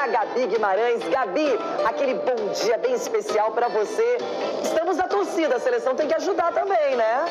Gabi Guimarães. Gabi, aquele bom dia bem especial para você. Estamos na torcida, a seleção tem que ajudar também, né?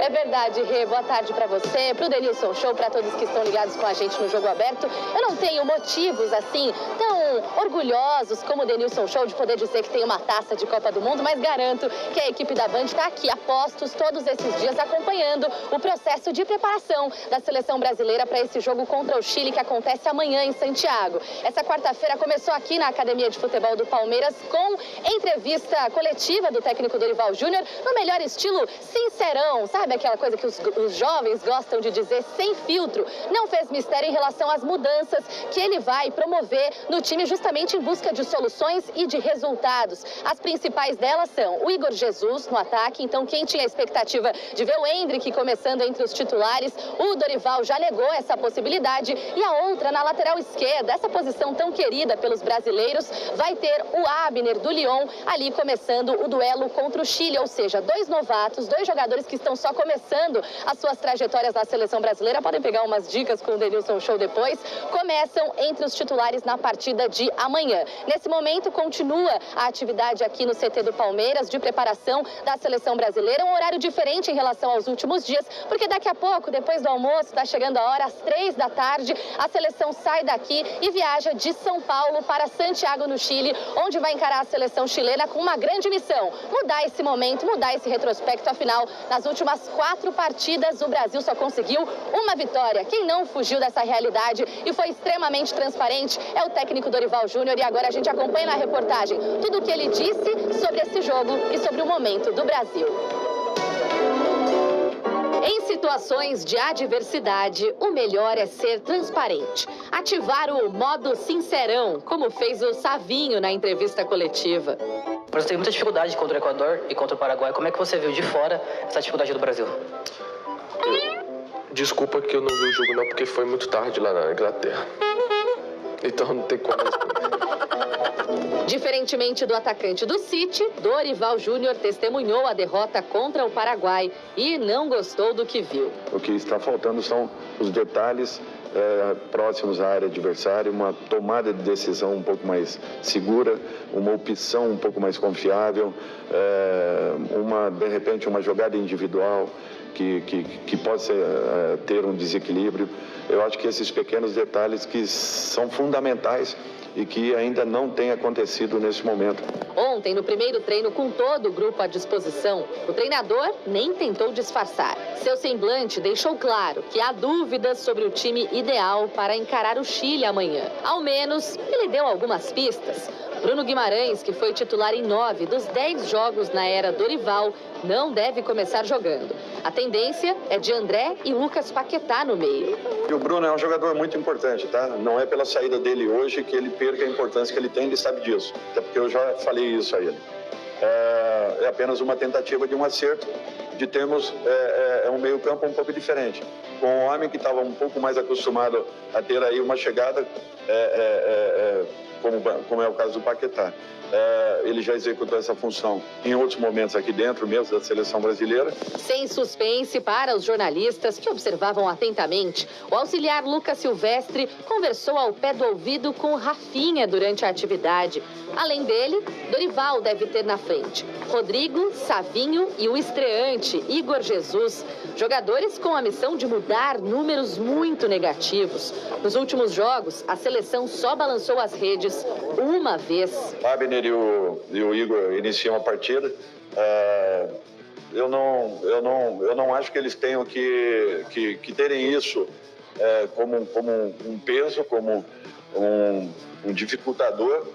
É verdade, Rê. Boa tarde pra você, pro Denilson Show, pra todos que estão ligados com a gente no Jogo Aberto. Eu não tenho motivos, assim, tão orgulhosos como o Denilson Show de poder dizer que tem uma taça de Copa do Mundo, mas garanto que a equipe da Band está aqui a postos todos esses dias acompanhando o processo de preparação da seleção brasileira para esse jogo contra o Chile que acontece amanhã em Santiago. Essa quarta-feira começou aqui na Academia de Futebol do Palmeiras com entrevista coletiva do técnico Dorival Júnior, no melhor estilo sincerão, sabe aquela coisa que os jovens gostam de dizer, sem filtro. Não fez mistério em relação às mudanças que ele vai promover no time justamente em busca de soluções e de resultados. As principais delas são o Igor Jesus no ataque, então quem tinha a expectativa de ver o Endrick começando entre os titulares, o Dorival já negou essa possibilidade. E a outra na lateral esquerda, essa posição tão querida pelos brasileiros, vai ter o Abner do Lyon ali começando o duelo contra o Chile, ou seja, dois novatos, dois jogadores que estão só começando as suas trajetórias na seleção brasileira, podem pegar umas dicas com o Denilson Show depois, começam entre os titulares na partida de amanhã. Nesse momento, continua a atividade aqui no CT do Palmeiras de preparação da seleção brasileira, um horário diferente em relação aos últimos dias, porque daqui a pouco, depois do almoço, está chegando a hora, às 3 da tarde, a seleção sai daqui e viaja de São Paulo para Santiago, no Chile, onde vai encarar a seleção chilena com uma grande missão, mudar esse momento, mudar esse retrospecto. Afinal, nas últimas 4 partidas, o Brasil só conseguiu uma vitória. Quem não fugiu dessa realidade e foi extremamente transparente é o técnico Dorival Júnior. E agora a gente acompanha na reportagem tudo o que ele disse sobre esse jogo e sobre o momento do Brasil. Em situações de adversidade, o melhor é ser transparente. Ativar o modo sincerão, como fez o Savinho na entrevista coletiva. Mas tem muita dificuldade contra o Equador e contra o Paraguai. Como é que você viu de fora essa dificuldade do Brasil? Desculpa que eu não vi o jogo não, porque foi muito tarde lá na Inglaterra. Então não tem como responder. Diferentemente do atacante do City, Dorival Júnior testemunhou a derrota contra o Paraguai e não gostou do que viu. O que está faltando são os detalhes próximos à área adversária, uma tomada de decisão um pouco mais segura, uma opção um pouco mais confiável, de repente uma jogada individual que possa ter um desequilíbrio. Eu acho que esses pequenos detalhes que são fundamentais e que ainda não tem acontecido nesse momento. Ontem, no primeiro treino com todo o grupo à disposição, o treinador nem tentou disfarçar. Seu semblante deixou claro que há dúvidas sobre o time ideal para encarar o Chile amanhã. Ao menos, ele deu algumas pistas. Bruno Guimarães, que foi titular em 9 dos 10 jogos na era Dorival, não deve começar jogando. A tendência é de André e Lucas Paquetá no meio. E o Bruno é um jogador muito importante, tá? Não é pela saída dele hoje que ele perca a importância que ele tem, ele sabe disso. Até porque eu já falei isso a ele. É apenas uma tentativa de um acerto, de termos um meio-campo um pouco diferente. Com um homem que estava um pouco mais acostumado a ter aí uma chegada, como é o caso do Paquetá. Ele já executou essa função em outros momentos aqui dentro mesmo da seleção brasileira. Sem suspense para os jornalistas que observavam atentamente, o auxiliar Lucas Silvestre conversou ao pé do ouvido com Rafinha durante a atividade. Além dele, Dorival deve ter na frente Rodrigo, Savinho e o estreante Igor Jesus, jogadores com a missão de mudar números muito negativos. Nos últimos jogos, a seleção só balançou as redes uma vez. Abner e o Igor iniciam a partida. Eu não acho que eles tenham que terem isso como um peso, como um dificultador.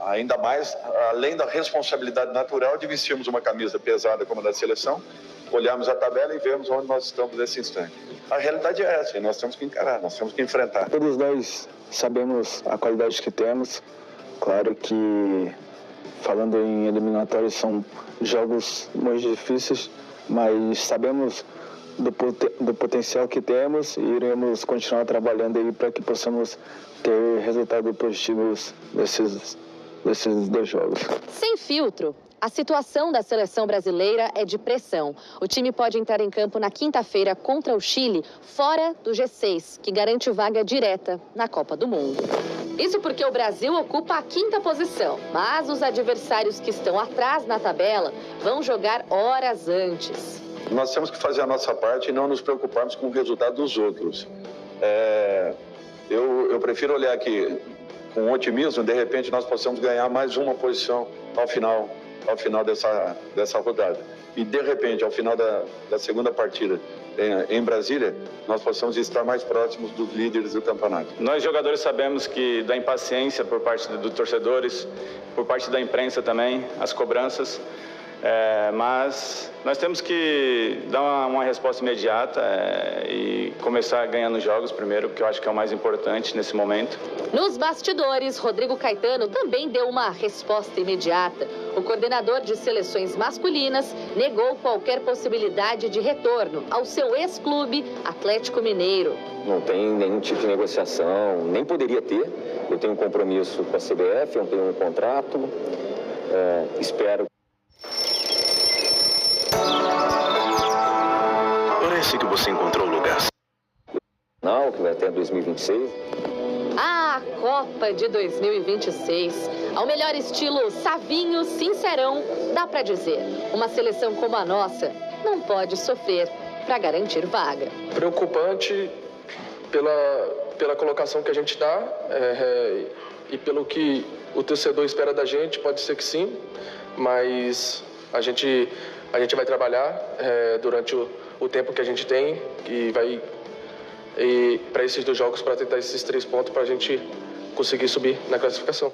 Ainda mais, além da responsabilidade natural de vestirmos uma camisa pesada como a da seleção, olharmos a tabela e vermos onde nós estamos nesse instante. A realidade é essa, e nós temos que encarar, nós temos que enfrentar. Todos nós sabemos a qualidade que temos. Claro que, falando em eliminatórios, são jogos muito difíceis, mas sabemos do potencial que temos e iremos continuar trabalhando aí para que possamos ter resultados positivos desses 2 jogos. Sem filtro, A situação da seleção brasileira é de pressão. O time pode entrar em campo na quinta-feira contra o Chile, fora do G6, que garante vaga direta na Copa do Mundo. Isso porque o Brasil ocupa a 5ª posição, mas os adversários que estão atrás na tabela vão jogar horas antes. Nós temos que fazer a nossa parte e não nos preocuparmos com o resultado dos outros. Eu prefiro olhar aqui com otimismo, de repente nós possamos ganhar mais uma posição ao final dessa rodada. E de repente, ao final da segunda partida em Brasília, nós possamos estar mais próximos dos líderes do campeonato. Nós jogadores sabemos que da impaciência por parte dos torcedores, por parte da imprensa também, as cobranças, mas nós temos que dar uma resposta imediata e começar ganhando jogos primeiro, porque eu acho que é o mais importante nesse momento. Nos bastidores, Rodrigo Caetano também deu uma resposta imediata. O coordenador de seleções masculinas negou qualquer possibilidade de retorno ao seu ex-clube Atlético Mineiro. Não tem nenhum tipo de negociação, nem poderia ter. Eu tenho um compromisso com a CBF, eu tenho um contrato, espero. Parece que você encontrou o lugar. Não, que vai até 2026. A Copa de 2026. Ao melhor estilo Savinho, sincerão, dá pra dizer. Uma seleção como a nossa não pode sofrer para garantir vaga. Preocupante pela colocação que a gente está e pelo que o torcedor espera da gente, pode ser que sim, mas a gente vai trabalhar durante o tempo que a gente tem e para esses 2 jogos, para tentar esses 3 pontos, para a gente conseguir subir na classificação.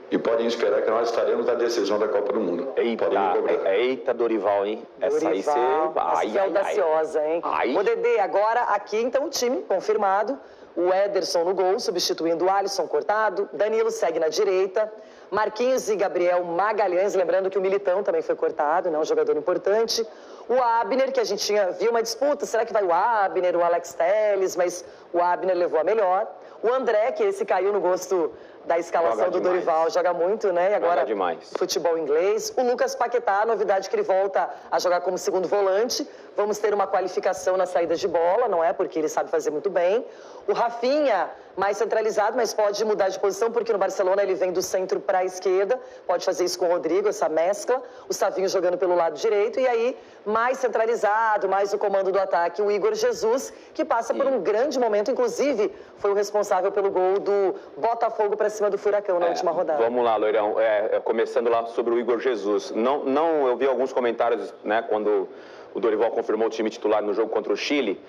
E podem esperar que nós estaremos na decisão da Copa do Mundo. Eita, Dorival, hein? Essa aí você... Essa é audaciosa, hein? O Dedê, agora aqui então o time confirmado. O Ederson no gol, substituindo o Alisson cortado. Danilo segue na direita. Marquinhos e Gabriel Magalhães, lembrando que o Militão também foi cortado, né? Um jogador importante. O Abner, que a gente viu uma disputa, será que vai o Abner, o Alex Telles, mas o Abner levou a melhor. O André, que esse caiu no gosto da escalação do Dorival, joga muito, né? E agora futebol inglês. O Lucas Paquetá, novidade que ele volta a jogar como segundo volante. Vamos ter uma qualificação nas saídas de bola, não é? Porque ele sabe fazer muito bem. O Rafinha, mais centralizado, mas pode mudar de posição, porque no Barcelona ele vem do centro para a esquerda. Pode fazer isso com o Rodrigo, essa mescla. O Savinho jogando pelo lado direito. E aí, mais centralizado, mais o comando do ataque, o Igor Jesus, que passa por um grande momento. Inclusive, foi o responsável pelo gol do Botafogo para cima do Furacão na última rodada. Vamos lá, Loirão. Começando lá sobre o Igor Jesus. Eu vi alguns comentários, né, quando o Dorival confirmou o time titular no jogo contra o Chile,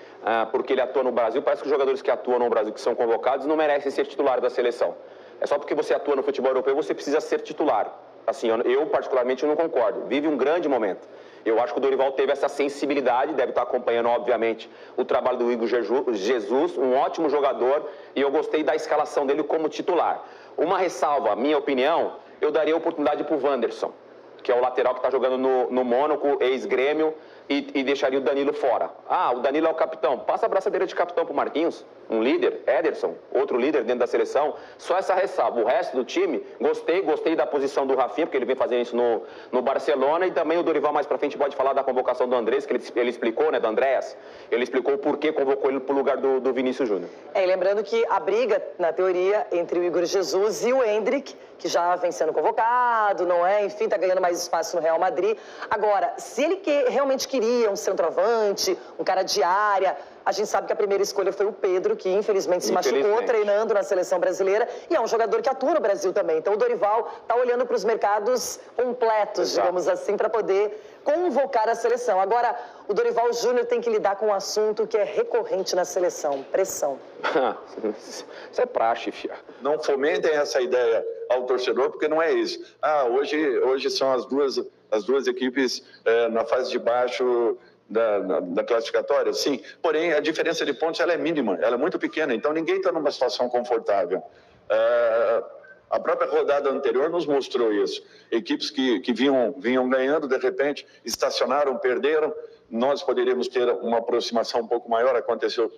porque ele atua no Brasil. Parece que os jogadores que atuam no Brasil, que são convocados, não merecem ser titular da seleção. É só porque você atua no futebol europeu, você precisa ser titular. Assim, eu particularmente não concordo. Vive um grande momento. Eu acho que o Dorival teve essa sensibilidade, deve estar acompanhando, obviamente, o trabalho do Igor Jesus, um ótimo jogador, e eu gostei da escalação dele como titular. Uma ressalva, minha opinião, eu daria a oportunidade para o Wanderson, que é o lateral que está jogando no Mônaco, ex-Grêmio, e deixaria o Danilo fora. O Danilo é o capitão. Passa a braçadeira de capitão pro Marquinhos, um líder, Ederson, outro líder dentro da seleção. Só essa ressalva. O resto do time, gostei da posição do Rafinha, porque ele vem fazendo isso no Barcelona, e também o Dorival mais pra frente pode falar da convocação do Andrés, que ele explicou, né, do Andréas. Ele explicou o porquê convocou ele pro lugar do Vinícius Júnior. Lembrando que a briga, na teoria, entre o Igor Jesus e o Endrick, que já vem sendo convocado, não é? Enfim, tá ganhando mais espaço no Real Madrid. Agora, se ele realmente queria um centroavante, um cara de área, a gente sabe que a primeira escolha foi o Pedro, que infelizmente se machucou treinando na seleção brasileira, e é um jogador que atua no Brasil também. Então o Dorival tá olhando para os mercados completos, digamos assim, para poder convocar a seleção. Agora, o Dorival Júnior tem que lidar com um assunto que é recorrente na seleção, pressão. Isso é praxe, fia. Não fomentem essa ideia ao torcedor, porque não é isso. Hoje são as duas equipes na fase de baixo da classificatória, sim. Porém, a diferença de pontos ela é mínima, ela é muito pequena, então ninguém está numa situação confortável. A própria rodada anterior nos mostrou isso. Equipes que vinham ganhando, de repente, estacionaram, perderam. Nós poderíamos ter uma aproximação um pouco maior, aconteceu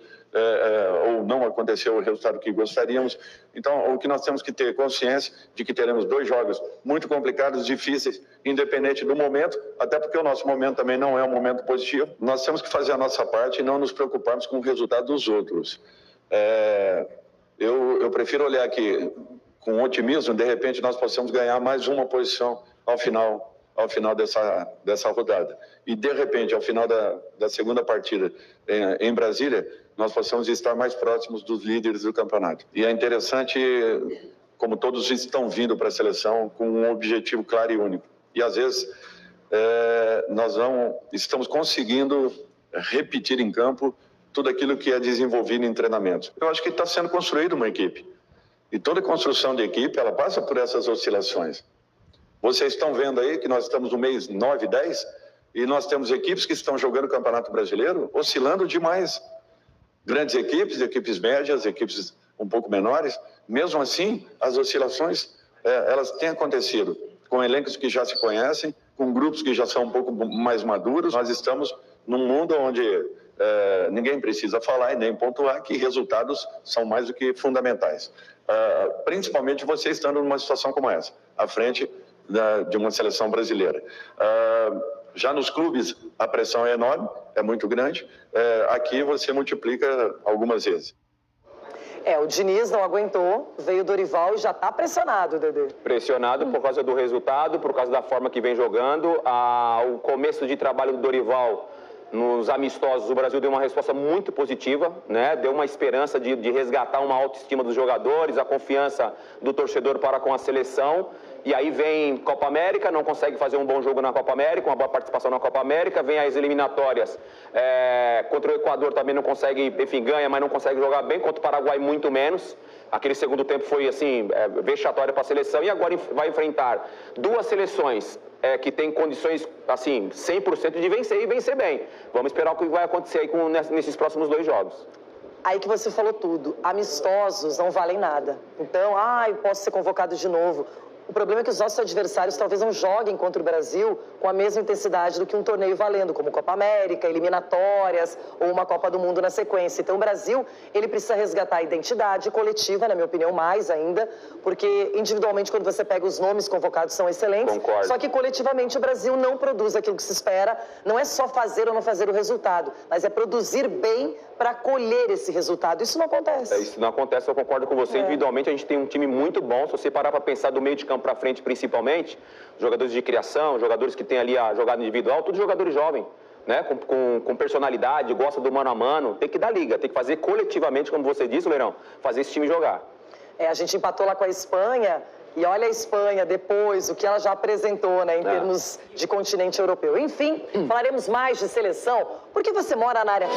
ou não aconteceu o resultado que gostaríamos. Então, o que nós temos que ter consciência de que teremos 2 jogos muito complicados, difíceis, independente do momento, até porque o nosso momento também não é um momento positivo. Nós temos que fazer a nossa parte e não nos preocuparmos com o resultado dos outros. Eu prefiro olhar aqui com otimismo, de repente nós possamos ganhar mais uma posição ao final dessa rodada. E, de repente, ao final da segunda partida em Brasília, nós possamos estar mais próximos dos líderes do campeonato. E é interessante como todos estão vindo para a seleção com um objetivo claro e único. E, às vezes, nós não estamos conseguindo repetir em campo tudo aquilo que é desenvolvido em treinamento. Eu acho que está sendo construída uma equipe. E toda construção de equipe, ela passa por essas oscilações. Vocês estão vendo aí que nós estamos no mês 9, 10, e nós temos equipes que estão jogando o Campeonato Brasileiro oscilando demais. Grandes equipes, equipes médias, equipes um pouco menores. Mesmo assim, as oscilações, elas têm acontecido com elencos que já se conhecem, com grupos que já são um pouco mais maduros. Nós estamos num mundo onde ninguém precisa falar e nem pontuar que resultados são mais do que fundamentais. Principalmente você estando numa situação como essa, à frente de uma seleção brasileira. Já nos clubes a pressão é enorme, é muito grande. Aqui você multiplica algumas vezes. O Diniz não aguentou, veio o Dorival e já está pressionado, Dedê. Pressionado por causa do resultado, por causa da forma que vem jogando. O começo de trabalho do Dorival nos amistosos, o Brasil deu uma resposta muito positiva, né? Deu uma esperança de resgatar uma autoestima dos jogadores, a confiança do torcedor para com a seleção. E aí vem Copa América, não consegue fazer um bom jogo na Copa América, uma boa participação na Copa América. Vem as eliminatórias, contra o Equador também não consegue, enfim, ganha, mas não consegue jogar bem. Contra o Paraguai, muito menos. Aquele segundo tempo foi, assim, vexatório para a seleção. E agora vai enfrentar 2 seleções que têm condições, assim, 100% de vencer e vencer bem. Vamos esperar o que vai acontecer aí nesses próximos 2 jogos. Aí que você falou tudo. Amistosos não valem nada. Então, eu posso ser convocado de novo. O problema é que os nossos adversários talvez não joguem contra o Brasil com a mesma intensidade do que um torneio valendo, como Copa América, eliminatórias ou uma Copa do Mundo na sequência. Então o Brasil, ele precisa resgatar a identidade coletiva, na minha opinião, mais ainda, porque individualmente quando você pega os nomes convocados são excelentes. Concordo. Só que coletivamente o Brasil não produz aquilo que se espera. Não é só fazer ou não fazer o resultado, mas é produzir bem para colher esse resultado. Isso não acontece. Isso não acontece, eu concordo com você. Individualmente a gente tem um time muito bom. Se você parar para pensar do meio de campo para frente, principalmente, jogadores de criação, jogadores que têm ali a jogada individual, todos jogadores jovens, né? Com personalidade, gosta do mano a mano. Tem que dar liga, tem que fazer coletivamente, como você disse, Leirão, fazer esse time jogar. A gente empatou lá com a Espanha. E olha a Espanha depois, o que ela já apresentou, né, em termos de continente europeu. Enfim, falaremos mais de seleção, porque você mora na área...